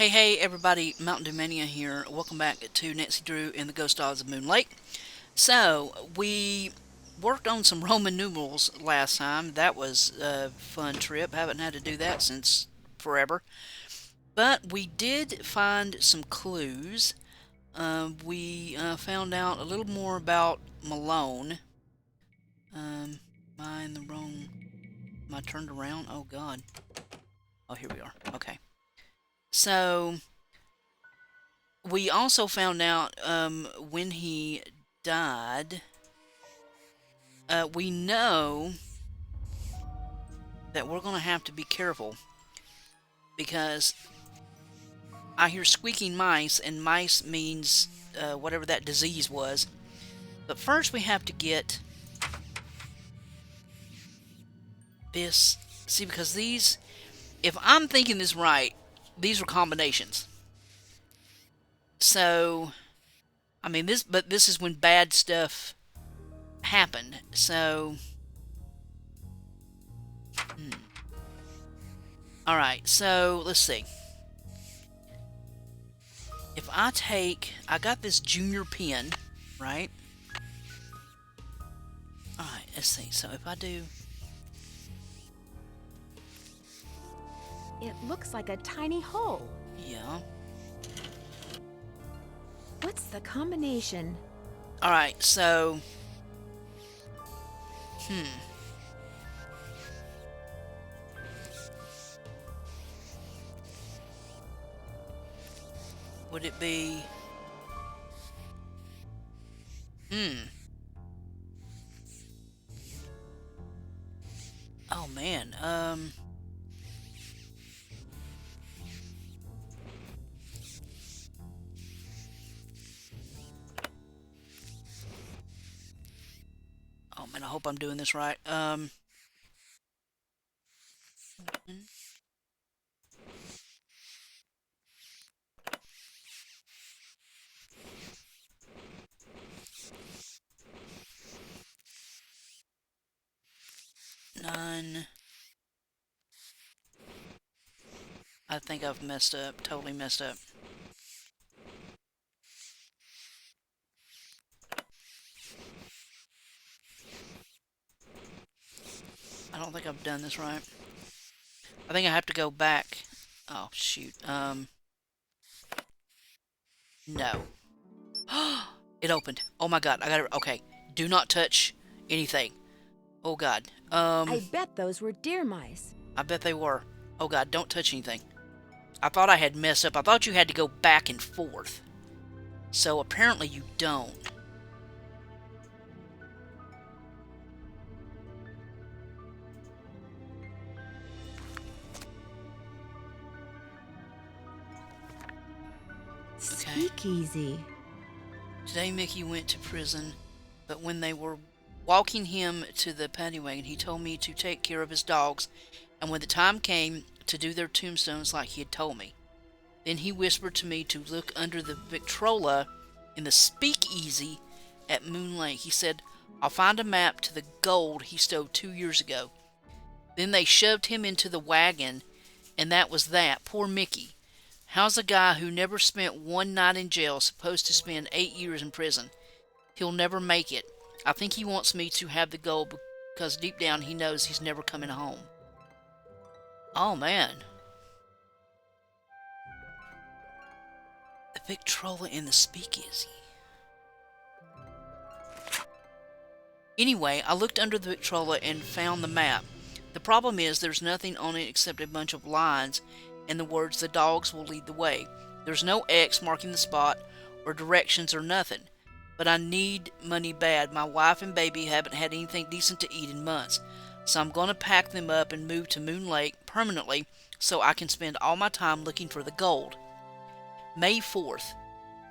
Hey everybody, Mntdewmania here. Welcome back to Nancy Drew and the Ghost Gods of Moon Lake. So, we worked on some Roman numerals last time. That was a fun trip. Haven't had to do that since forever. But we did find some clues. We found out a little more about Malone. Am I in the wrong... Am I turned around? Oh god. Oh, here we are. Okay. So, we also found out when he died. We know that we're going to have to be careful because I hear squeaking mice, and mice means whatever that disease was. But first, we have to get this. See, because these, if I'm thinking this right, these were combinations. So, I mean, but this is when bad stuff happened. So, all right. So let's see. If I got this junior pen, right? All right. Let's see. So if I do, It looks like a tiny hole. yeah. What's the combination? All right. So, would it be? Oh man. Oh man, I hope I'm doing this right. 9. I think I've messed up. Totally messed up. I don't think I've done this right. I think I have to go back. Oh shoot. No. It opened. Oh my god. I got it. Okay. Do not touch anything. Oh god. I bet those were deer mice. I bet they were. Oh god, don't touch anything. I thought I had messed up. I thought you had to go back and forth. So apparently you don't. Okay. Speakeasy. Today Mickey went to prison, but when they were walking him to the paddy wagon, he told me to take care of his dogs, and when the time came to do their tombstones like he had told me. Then he whispered to me to look under the Victrola in the speakeasy at Moon Lake. He said, I'll find a map to the gold he stole 2 years ago. Then they shoved him into the wagon, and that was that. Poor Mickey. How's a guy who never spent one night in jail supposed to spend 8 years in prison? He'll never make it. I think he wants me to have the gold because deep down he knows he's never coming home. Oh man. The Victrola in the speakeasy. Anyway, I looked under the Victrola and found the map. The problem is there's nothing on it except a bunch of lines and the words the dogs will lead the way. There's no X marking the spot or directions or nothing. But I need money bad. My wife and baby haven't had anything decent to eat in months. So I'm going to pack them up and move to Moon Lake permanently so I can spend all my time looking for the gold. May 4th,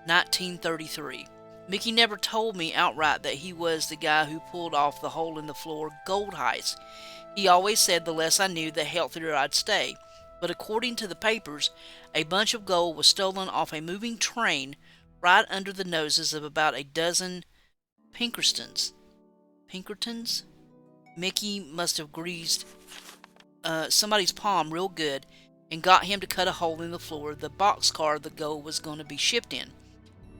1933. Mickey never told me outright that he was the guy who pulled off the hole in the floor gold heist. He always said the less I knew, the healthier I'd stay. But according to the papers, a bunch of gold was stolen off a moving train right under the noses of about a dozen Pinkertons. Mickey must have greased somebody's palm real good and got him to cut a hole in the floor of the boxcar the gold was going to be shipped in.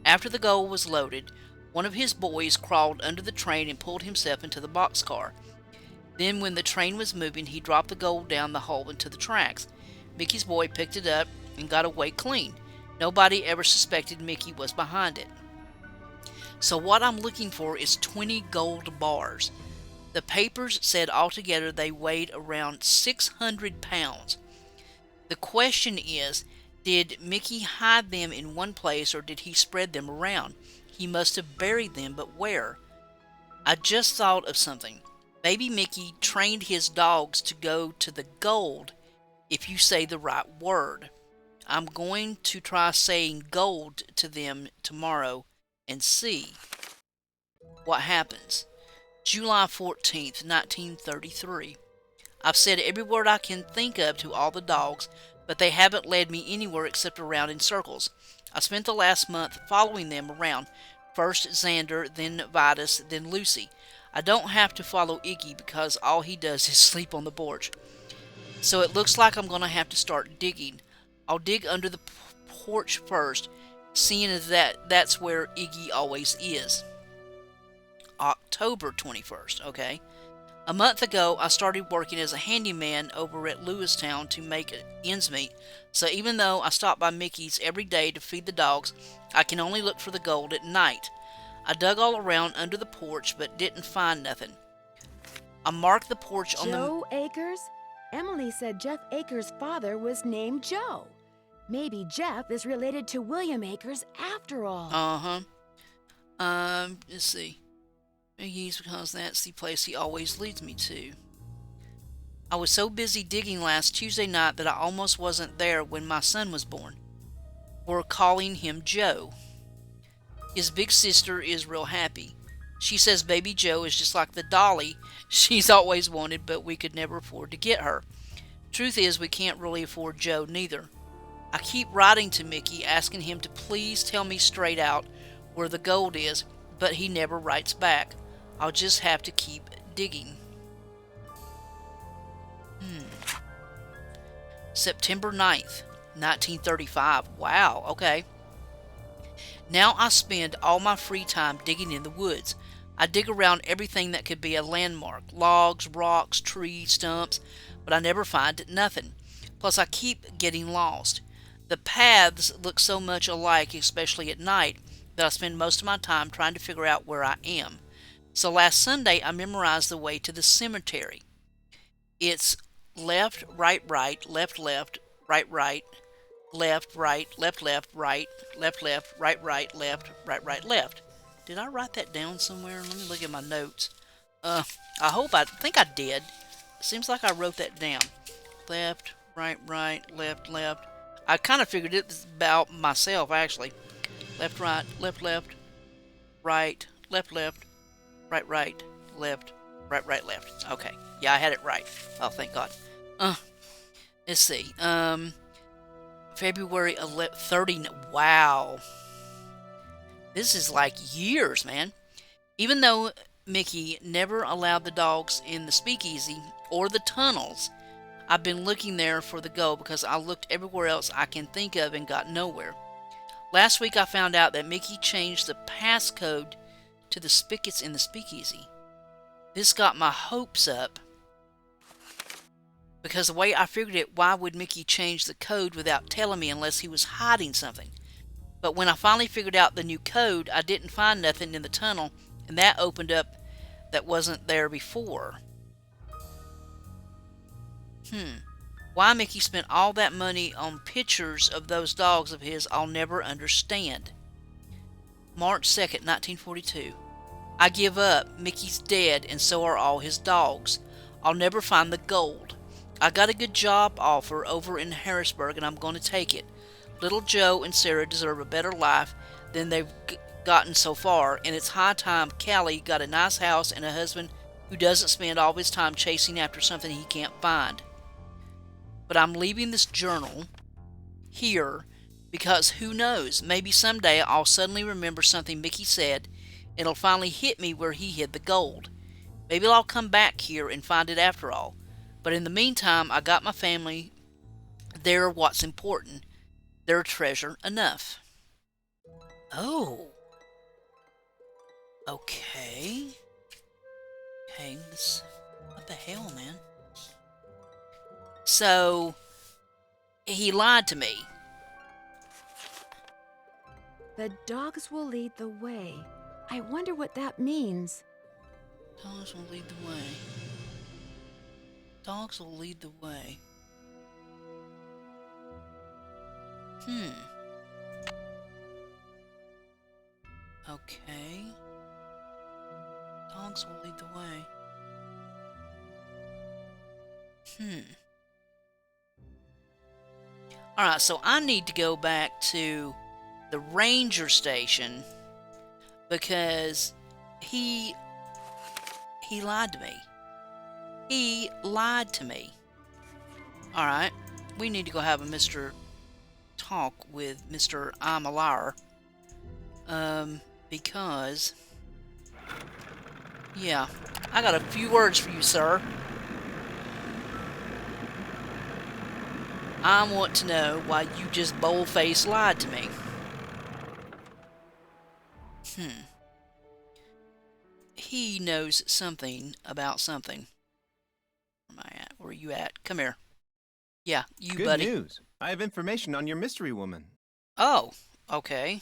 After the gold was loaded, one of his boys crawled under the train and pulled himself into the boxcar. Then when the train was moving, he dropped the gold down the hole into the tracks. Mickey's boy picked it up and got away clean. Nobody ever suspected Mickey was behind it. So what I'm looking for is 20 gold bars. The papers said altogether they weighed around 600 pounds. The question is, did Mickey hide them in one place or did he spread them around? He must have buried them, but where? I just thought of something. Maybe Mickey trained his dogs to go to the gold if you say the right word. I'm going to try saying gold to them tomorrow and see what happens. July 14th, 1933. I've said every word I can think of to all the dogs, but they haven't led me anywhere except around in circles. I spent the last month following them around. First Xander, then Vitus, then Lucy. I don't have to follow Iggy because all he does is sleep on the porch. So it looks like I'm going to have to start digging. I'll dig under the porch first, seeing as that's where Iggy always is. October 21st, okay. A month ago, I started working as a handyman over at Lewistown to make ends meet, so even though I stop by Mickey's every day to feed the dogs, I can only look for the gold at night. I dug all around under the porch, but didn't find nothing. I marked the porch on Joe Akers? Emily said Jeff Akers' father was named Joe. Maybe Jeff is related to William Akers after all. Let's see. Use because that's the place he always leads me to. I was so busy digging last Tuesday night that I almost wasn't there when my son was born. We're calling him Joe. His big sister is real happy. She says baby Joe is just like the dolly she's always wanted, but we could never afford to get her. Truth is, we can't really afford Joe neither. I keep writing to Mickey asking him to please tell me straight out where the gold is, but he never writes back. I'll just have to keep digging. September 9th, 1935. Wow, okay. Now I spend all my free time digging in the woods. I dig around everything that could be a landmark. Logs, rocks, trees, stumps, but I never find nothing. Plus I keep getting lost. The paths look so much alike, especially at night, that I spend most of my time trying to figure out where I am. So last Sunday, I memorized the way to the cemetery. It's left, right, right, left, left, right, right, left, right, left, left, right, left, left, right, right, left, right, right, left. Did I write that down somewhere? Let me look at my notes. I think I did. Seems like I wrote that down. Left, right, right, left, left. I kind of figured it was about myself, actually. Left, right, left, left, right, left, left, right, right, left, right, right, left. Okay. Yeah, I had it right. Oh, thank God. Let's see. February 30. Wow. This is like years, man. Even though Mickey never allowed the dogs in the speakeasy or the tunnels, I've been looking there for the gold because I looked everywhere else I can think of and got nowhere. Last week I found out that Mickey changed the passcode to the spigots in the speakeasy. This got my hopes up because the way I figured it, why would Mickey change the code without telling me unless he was hiding something? But when I finally figured out the new code, I didn't find nothing in the tunnel, and that opened up that wasn't there before. Why Mickey spent all that money on pictures of those dogs of his, I'll never understand. March 2nd, 1942. I give up. Mickey's dead, and so are all his dogs. I'll never find the gold. I got a good job offer over in Harrisburg, and I'm going to take it. Little Joe and Sarah deserve a better life than they've gotten so far, and it's high time Callie got a nice house and a husband who doesn't spend all his time chasing after something he can't find. But I'm leaving this journal here because who knows, maybe someday I'll suddenly remember something Mickey said and it'll finally hit me where he hid the gold. Maybe I'll come back here and find it after all. But in the meantime, I got my family They're what's important. They're treasure enough. Oh, okay. Okay, this. What the hell, man? So, he lied to me. The dogs will lead the way. I wonder what that means. Dogs will lead the way. Dogs will lead the way. Okay. Dogs will lead the way. Alright, so I need to go back to the ranger station because he lied to me. He lied to me. Alright, we need to go have a Mr. Talk with Mr. I'm a Liar. Because... yeah, I got a few words for you, sir. I want to know why you just bold-faced lied to me. He knows something about something. Where am I at? Where are you at? Come here. Yeah, you, Good buddy. news. I have information on your mystery woman. Oh, okay.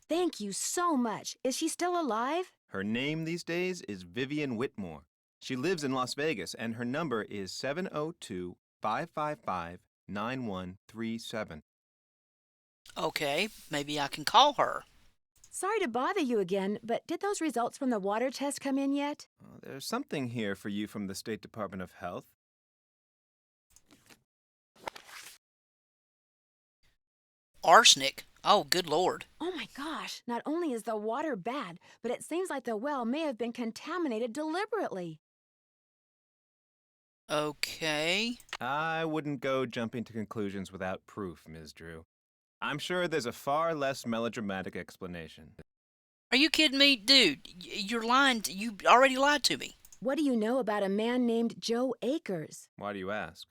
Thank you so much. Is she still alive? Her name these days is Vivian Whitmore. She lives in Las Vegas, and her number is 702-555-9137. Okay, maybe I can call her. Sorry to bother you again, but did those results from the water test come in yet? There's something here for you from the State Department of Health. Arsenic? Oh, good Lord. Oh my gosh, not only is the water bad, but it seems like the well may have been contaminated deliberately. Okay. I wouldn't go jumping to conclusions without proof, Ms. Drew. I'm sure there's a far less melodramatic explanation. Are you kidding me? Dude, you're lying. You already lied to me. What do you know about a man named Joe Akers? Why do you ask?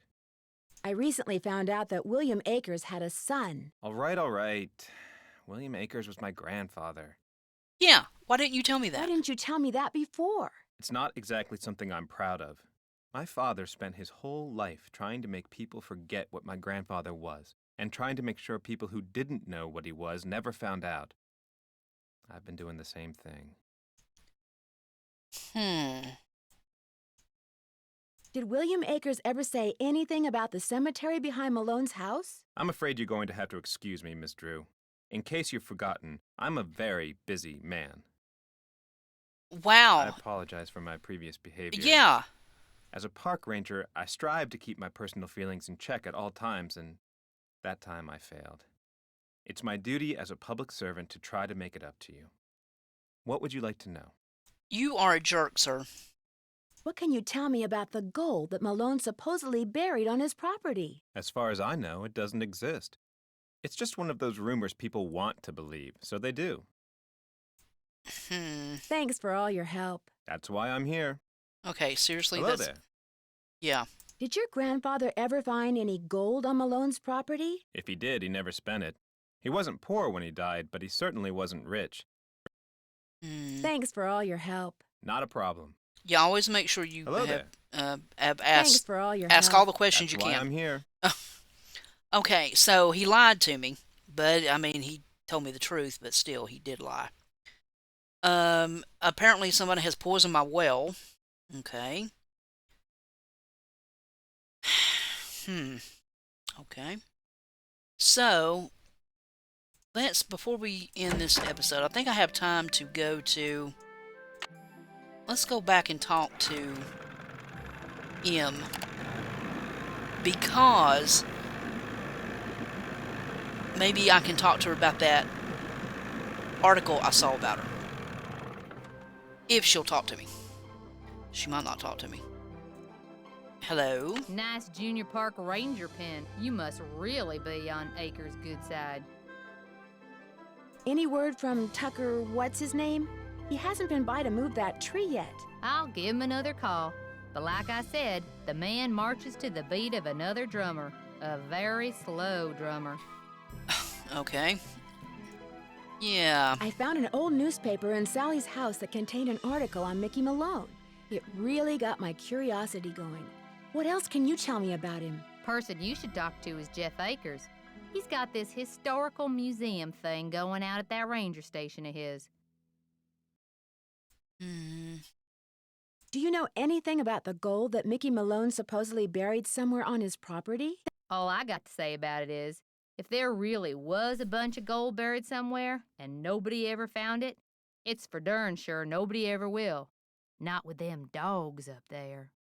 I recently found out that William Akers had a son. All right, all right. William Akers was my grandfather. Yeah, why didn't you tell me that? Why didn't you tell me that before? It's not exactly something I'm proud of. My father spent his whole life trying to make people forget what my grandfather was, and trying to make sure people who didn't know what he was never found out. I've been doing the same thing. Did William Akers ever say anything about the cemetery behind Malone's house? I'm afraid you're going to have to excuse me, Miss Drew. In case you've forgotten, I'm a very busy man. Wow. I apologize for my previous behavior. Yeah. As a park ranger, I strive to keep my personal feelings in check at all times, and that time I failed. It's my duty as a public servant to try to make it up to you. What would you like to know? You are a jerk, sir. What can you tell me about the gold that Malone supposedly buried on his property? As far as I know, it doesn't exist. It's just one of those rumors people want to believe, so they do. Thanks for all your help. That's why I'm here. Okay, seriously, Hello that's... there. Yeah. Did your grandfather ever find any gold on Malone's property? If he did, he never spent it. He wasn't poor when he died, but he certainly wasn't rich. Thanks for all your help. Not a problem. You always make sure you Hello have Thanks asked for all your all help. the questions That's you why can. I'm here. Okay, so he lied to me, but I mean he told me the truth, but still he did lie. Apparently somebody has poisoned my well. Okay. Okay. So before we end this episode, I think I have time to go to... Let's go back and talk to M. Because maybe I can talk to her about that article I saw about her. If she'll talk to me. She might not talk to me. Hello? Nice junior park ranger pen. You must really be on Acres' good side. Any word from Tucker, what's his name? He hasn't been by to move that tree yet. I'll give him another call. But like I said, the man marches to the beat of another drummer. A very slow drummer. Okay. Yeah. I found an old newspaper in Sally's house that contained an article on Mickey Malone. It really got my curiosity going. What else can you tell me about him? Person you should talk to is Jeff Akers. He's got this historical museum thing going out at that ranger station of his. Do you know anything about the gold that Mickey Malone supposedly buried somewhere on his property? All I got to say about it is, if there really was a bunch of gold buried somewhere and nobody ever found it, it's for darn sure nobody ever will. Not with them dogs up there.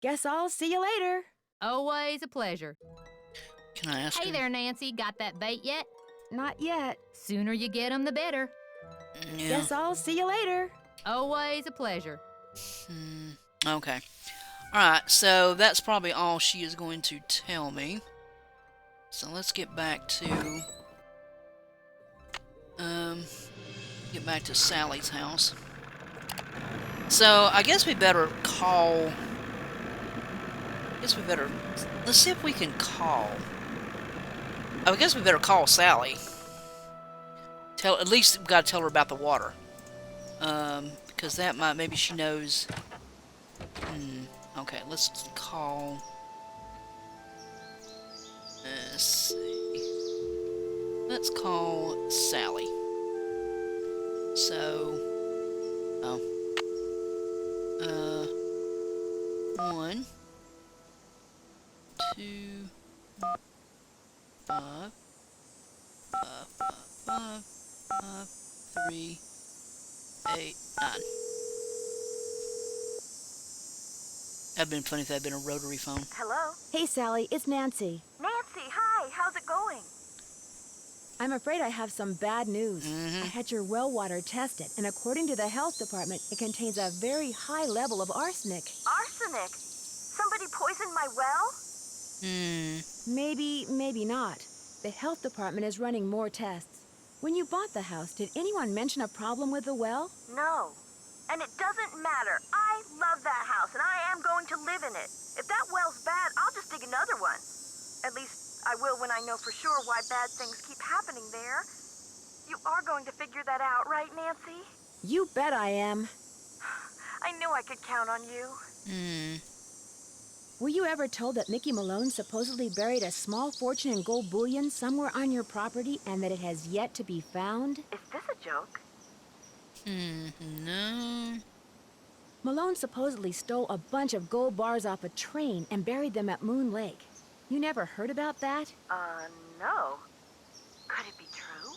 Guess I'll see you later. Always a pleasure. Can I ask Hey her? there, Nancy. Got that bait yet? Not yet. Sooner you get 'em, the better. Yeah. Guess I'll see you later. Always a pleasure. Okay. Alright, so that's probably all she is going to tell me. So let's get back to Sally's house. So I guess we better call. Let's see if we can call. I guess we better call Sally. At least we gotta tell her about the water. Because that might, maybe she knows. Okay, let's call. Let's see. Let's call Sally. So, 1, 2, 5, 3, 8, 9. That'd been funny if that had been a rotary phone. Hello? Hey, Sally, it's Nancy. Nancy, hi. How's it going? I'm afraid I have some bad news. I had your well water tested, and according to the health department, it contains a very high level of arsenic. Arsenic? Somebody poisoned my well? Maybe, maybe not. The health department is running more tests. When you bought the house, did anyone mention a problem with the well? No. And it doesn't matter. I love that house, and I am going to live in it. If that well's bad, I'll just dig another one. At least I will when I know for sure why bad things keep happening there. You are going to figure that out, right, Nancy? You bet I am. I knew I could count on you. Were you ever told that Mickey Malone supposedly buried a small fortune in gold bullion somewhere on your property and that it has yet to be found? Is this a joke? No. Malone supposedly stole a bunch of gold bars off a train and buried them at Moon Lake. You never heard about that? No. Could it be true?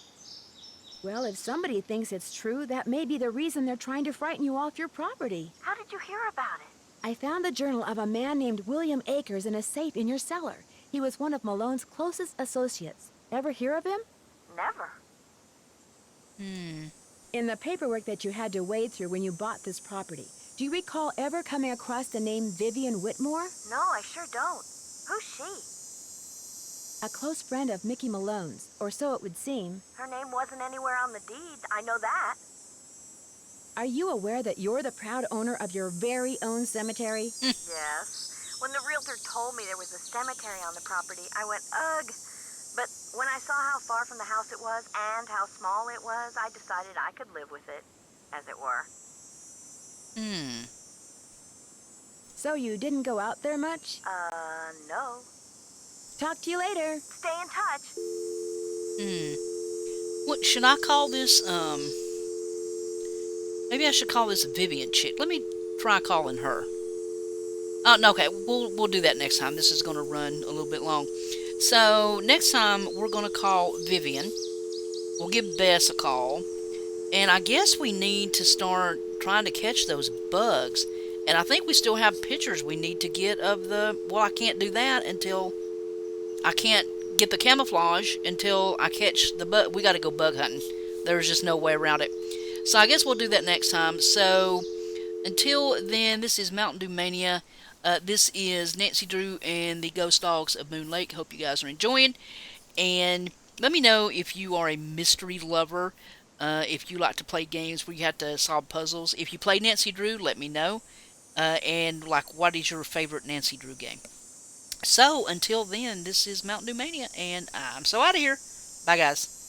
Well, if somebody thinks it's true, that may be the reason they're trying to frighten you off your property. How did you hear about it? I found the journal of a man named William Akers in a safe in your cellar. He was one of Malone's closest associates. Ever hear of him? Never. In the paperwork that you had to wade through when you bought this property, do you recall ever coming across the name Vivian Whitmore? No, I sure don't. Who's she? A close friend of Mickey Malone's, or so it would seem. Her name wasn't anywhere on the deed. I know that. Are you aware that you're the proud owner of your very own cemetery? Yes. When the realtor told me there was a cemetery on the property, I went, ugh. But when I saw how far from the house it was and how small it was, I decided I could live with it, as it were. So you didn't go out there much? No. Talk to you later. Stay in touch. What should I call this? Maybe I should call this Vivian chick. Let me try calling her. Oh, no, okay. We'll do that next time. This is going to run a little bit long. So next time we're going to call Vivian. We'll give Bess a call, and I guess we need to start trying to catch those bugs. And I think we still have pictures we need to get of the. Well, I can't do that until I can't get the camouflage until I catch the bug. We got to go bug hunting. There's just no way around it. So I guess we'll do that next time. So until then, this is Mntdewmania. This is Nancy Drew and the Ghost Dogs of Moon Lake. Hope you guys are enjoying. And let me know if you are a mystery lover. If you like to play games where you have to solve puzzles. If you play Nancy Drew, let me know. and like what is your favorite Nancy Drew game. So until then, this is Mntdewmania, and I'm so out of here. Bye, guys.